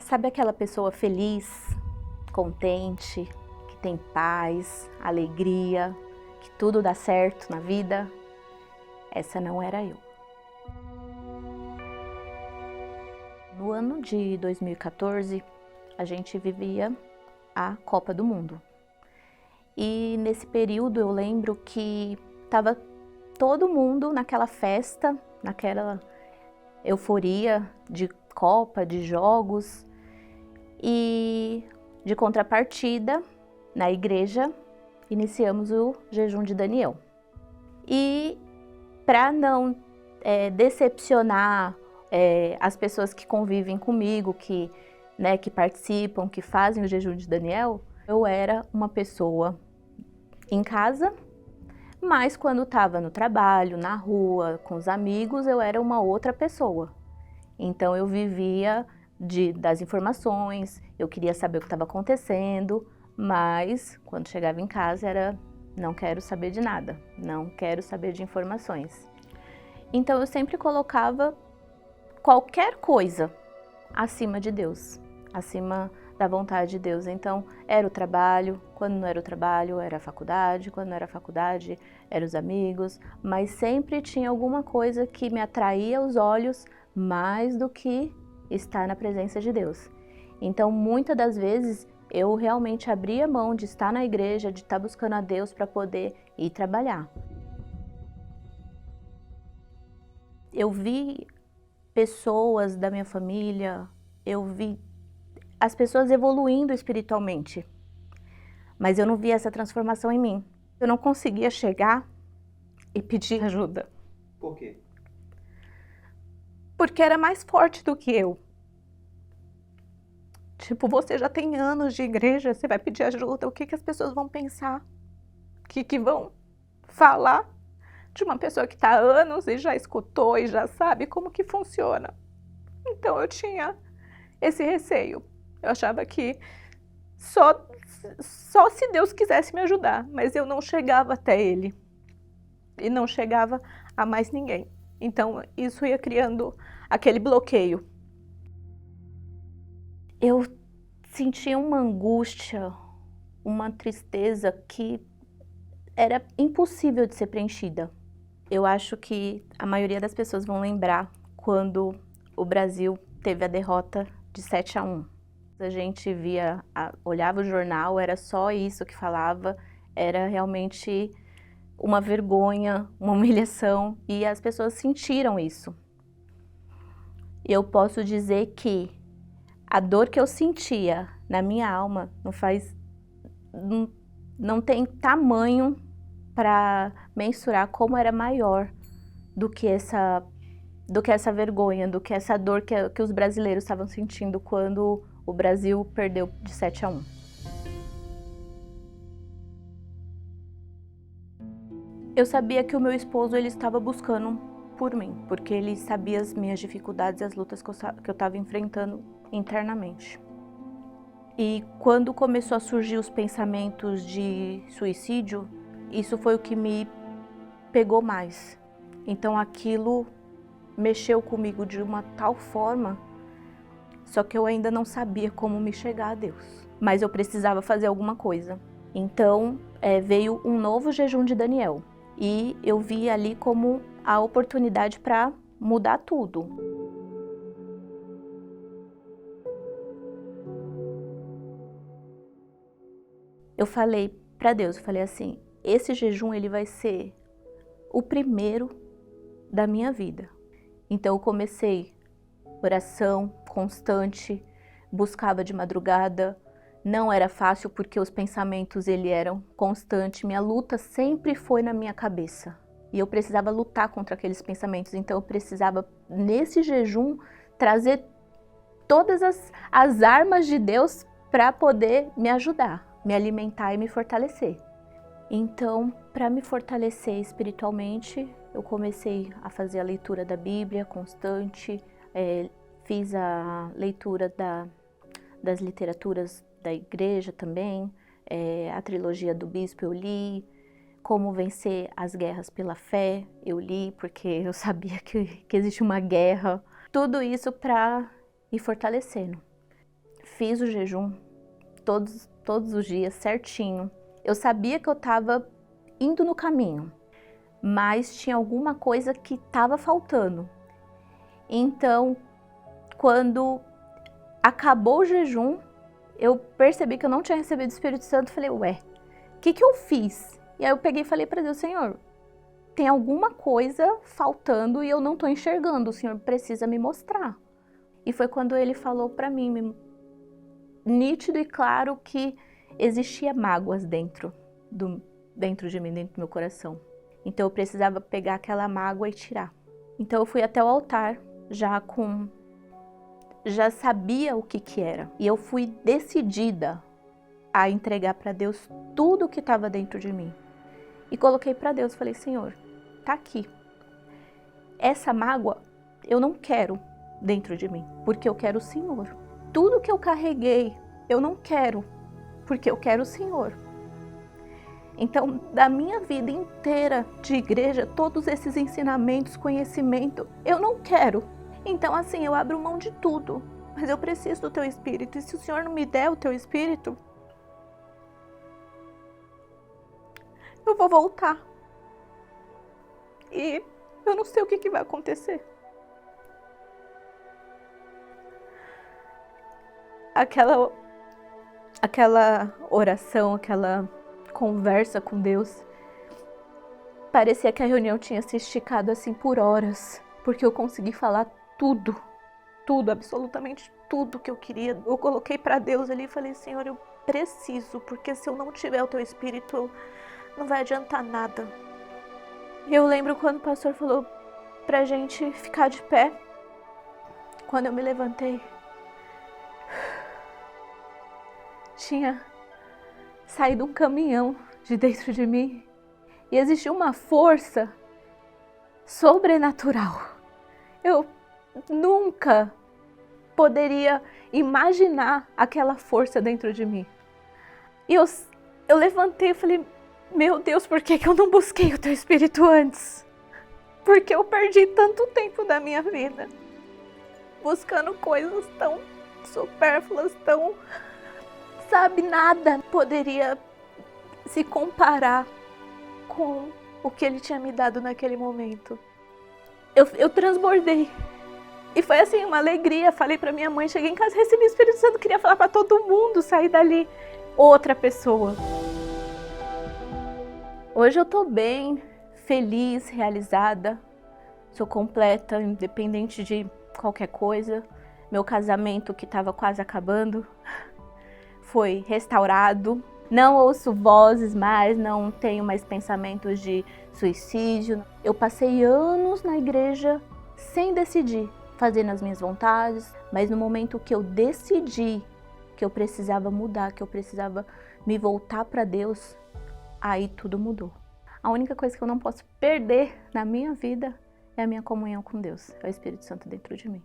Sabe aquela pessoa feliz, contente, que tem paz, alegria, que tudo dá certo na vida? Essa não era eu. No ano de 2014, a gente vivia a Copa do Mundo. E nesse período eu lembro que estava todo mundo naquela festa, naquela euforia de Copa, de jogos. E de contrapartida, na igreja, iniciamos o jejum de Daniel. E para não decepcionar as pessoas que convivem comigo, que participam, que fazem o jejum de Daniel, eu era uma pessoa em casa, mas quando estava no trabalho, na rua, com os amigos, eu era uma outra pessoa. Então eu vivia das informações, eu queria saber o que estava acontecendo, mas quando chegava em casa era não quero saber de nada, não quero saber de informações. Então eu sempre colocava qualquer coisa acima de Deus, acima da vontade de Deus. Então era o trabalho, quando não era o trabalho era a faculdade, quando não era a faculdade eram os amigos, mas sempre tinha alguma coisa que me atraía os olhos mais do que estar na presença de Deus. Então, muitas das vezes, eu realmente abria mão de estar na igreja, de estar buscando a Deus para poder ir trabalhar. Eu vi pessoas da minha família, eu vi as pessoas evoluindo espiritualmente, mas eu não via essa transformação em mim. Eu não conseguia chegar e pedir ajuda. Por quê? Porque era mais forte do que eu. Tipo, você já tem anos de igreja, você vai pedir ajuda, o que as pessoas vão pensar? O que vão falar de uma pessoa que está há anos e já escutou e já sabe como que funciona? Então eu tinha esse receio. Eu achava que só se Deus quisesse me ajudar, mas eu não chegava até Ele. E não chegava a mais ninguém. Então isso ia criando aquele bloqueio. Eu sentia uma angústia, uma tristeza que era impossível de ser preenchida. Eu acho que a maioria das pessoas vão lembrar quando o Brasil teve a derrota de 7-1. A gente olhava o jornal, era só isso que falava, era realmente uma vergonha, uma humilhação, e as pessoas sentiram isso. Eu posso dizer que a dor que eu sentia na minha alma não tem tamanho para mensurar como era maior do que essa vergonha, do que essa dor que os brasileiros estavam sentindo quando o Brasil perdeu de 7-1. Eu sabia que o meu esposo ele estava buscando por mim, porque ele sabia as minhas dificuldades e as lutas que eu estava enfrentando internamente. E quando começou a surgir os pensamentos de suicídio, isso foi o que me pegou mais. Então aquilo mexeu comigo de uma tal forma, só que eu ainda não sabia como me chegar a Deus. Mas eu precisava fazer alguma coisa. Então veio um novo jejum de Daniel. E eu vi ali como a oportunidade para mudar tudo. Eu falei para Deus, eu falei assim, esse jejum ele vai ser o primeiro da minha vida. Então eu comecei oração constante, buscava de madrugada. Não era fácil porque os pensamentos eram constantes. Minha luta sempre foi na minha cabeça. E eu precisava lutar contra aqueles pensamentos. Então eu precisava, nesse jejum, trazer todas as armas de Deus para poder me ajudar, me alimentar e me fortalecer. Então, para me fortalecer espiritualmente, eu comecei a fazer a leitura da Bíblia constante, fiz a leitura das literaturas da igreja também, a trilogia do bispo eu li, Como Vencer as Guerras pela Fé eu li, porque eu sabia que existe uma guerra. Tudo isso para ir fortalecendo. fiz o jejum todos os dias, certinho. Eu sabia que eu estava indo no caminho, mas tinha alguma coisa que estava faltando. Então, quando acabou o jejum, eu percebi que eu não tinha recebido o Espírito Santo. Falei, ué, o que eu fiz? E aí eu peguei e falei para Deus, Senhor, tem alguma coisa faltando e eu não estou enxergando, o Senhor precisa me mostrar. E foi quando Ele falou para mim, nítido e claro, que existia mágoas dentro de mim, dentro do meu coração. Então eu precisava pegar aquela mágoa e tirar. Então eu fui até o altar, já sabia o que era. E eu fui decidida a entregar para Deus tudo o que estava dentro de mim. E coloquei para Deus, falei, Senhor, tá aqui. Essa mágoa eu não quero dentro de mim, porque eu quero o Senhor. Tudo que eu carreguei, eu não quero, porque eu quero o Senhor. Então, da minha vida inteira de igreja, todos esses ensinamentos, conhecimento, eu não quero. Então, assim, eu abro mão de tudo, mas eu preciso do Teu Espírito. E se o Senhor não me der o Teu Espírito, eu vou voltar. E eu não sei o que vai acontecer. Aquela oração, aquela conversa com Deus, parecia que a reunião tinha se esticado assim por horas, porque eu consegui falar tudo, absolutamente tudo que eu queria. Eu coloquei para Deus ali e falei, Senhor, eu preciso, porque se eu não tiver o Teu Espírito, não vai adiantar nada. E eu lembro quando o pastor falou pra gente ficar de pé, quando eu me levantei, tinha saído um caminhão de dentro de mim e existia uma força sobrenatural. Eu nunca poderia imaginar aquela força dentro de mim. E eu levantei e falei, meu Deus, por que eu não busquei o Teu Espírito antes? Porque eu perdi tanto tempo da minha vida buscando coisas tão supérfluas, sabe, nada poderia se comparar com o que Ele tinha me dado naquele momento. Eu transbordei. E foi assim, uma alegria. Falei pra minha mãe, cheguei em casa, recebi o Espírito Santo, queria falar pra todo mundo, sair dali outra pessoa. Hoje eu tô bem, feliz, realizada, sou completa, independente de qualquer coisa. Meu casamento, que estava quase acabando, foi restaurado. Não ouço vozes mais, não tenho mais pensamentos de suicídio. Eu passei anos na igreja sem decidir, fazendo as minhas vontades, mas no momento que eu decidi que eu precisava mudar, que eu precisava me voltar para Deus, aí tudo mudou. A única coisa que eu não posso perder na minha vida é a minha comunhão com Deus, é o Espírito Santo dentro de mim.